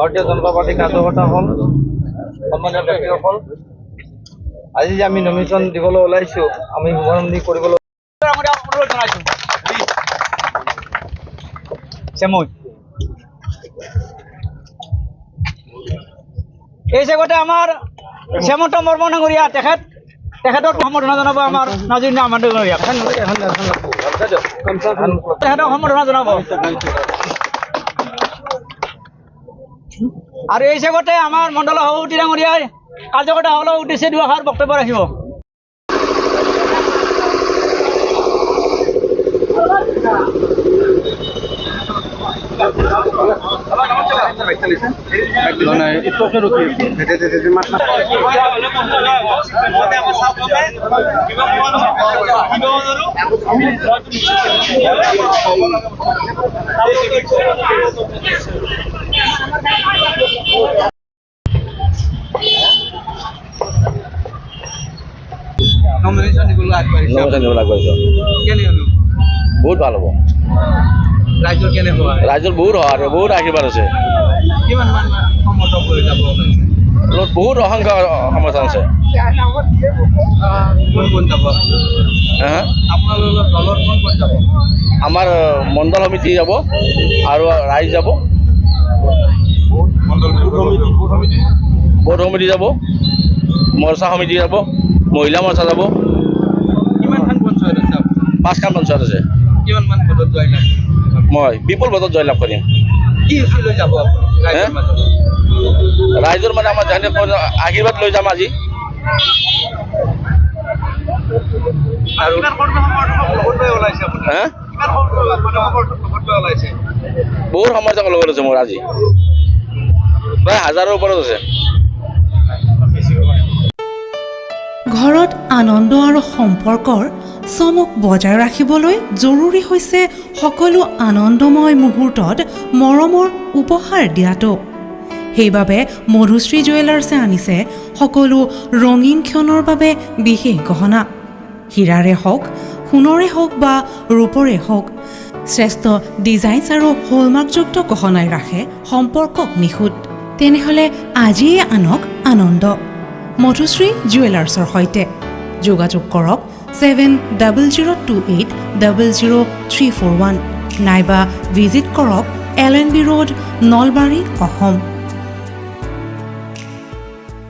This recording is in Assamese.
ভাৰতীয় জনতা পাৰ্টীৰ কাৰ্যকৰ্তাসকল, সন্মানীয় ব্যক্তিসকল, আজি যে আমি নমিনেশ্যন দিবলৈ ওলাইছোঁ, আমি শুভাৰম্ভণি কৰিবলৈ অনুৰোধ জনাইছোঁ। এই জেগাতে আমাৰ শ্যামন্ত মৰ্ম ডাঙৰীয়া তেখেতক সম্বৰ্ধনা জনাব আমাৰ নাজিৰ আহমেদ ডাঙৰীয়া। তেখেতক সম্বৰ্ধনা জনাব। আৰু এই জেগাতে আমাৰ মণ্ডলৰ সভাপতি ডাঙৰীয়াই কাৰ্যকৰ্তাসকলৰ উদ্দেশ্যে দুআষাৰ বক্তব্য ৰাখিব। নমিনেশ্যন দিবলৈ আগবাঢ়িছোঁ। বহুত ভাল হ'ব। ৰাইজৰ কেনে হ'ব? ৰাইজৰ বহুত সহায়, বহুত আশীৰ্বাদ আছে। কিমান মান সমৰ্থক লৈ যাব? বহুত অসংখ্য সমৰ্থন আছে। কোন কোন যাব? আপোনালোকৰ দলৰ কোন কোন যাব? আমাৰ মণ্ডল সমিতি যাব আৰু ৰাইজ যাব। বোৰ্ড সমিতি যাব, মৰ্চা সমিতি যাব, মহিলা মৰ্চা যাব। কিমানখন পঞ্চায়ত আছে? 5খন পঞ্চায়ত আছে। কিমান মান ভোটত জয়লাভ? মই বিপুল ভোটত জয়লাভ কৰিম। কি লৈ যাব ৰাইজৰ মানে আমাৰ আশীৰ্বাদ লৈ যাম আজি। বহুত সমৰ্থক লগত আছে মোৰ আজি, প্ৰায় 1000ৰ ওপৰত আছে। ঘৰত আনন্দ আৰু সম্পৰ্কৰ চমক বজাই ৰাখিবলৈ জৰুৰী হৈছে সকলো আনন্দময় মুহূৰ্তত মৰমৰ উপহাৰ দিয়াটো। সেইবাবে মধুশ্ৰী জুৱেলাৰ্ছে আনিছে সকলো ৰঙীন ক্ষণৰ বাবে বিশেষ গহনা। হীৰাৰে হওক, সোণৰে হওক বা ৰূপৰে হওক, শ্ৰেষ্ঠ ডিজাইনছ আৰু হলমাৰ্কযুক্ত গহনাই ৰাখে সম্পৰ্কক নিখুঁত। তেনেহ'লে আজিয়ে আনক আনন্দ মধুশ্ৰী জুৱেলাৰ্ছৰ সৈতে। যোগাযোগ কৰক 7028000341 নাইবা ভিজিট কৰক LNB ৰোড, নলবাৰী, অসম।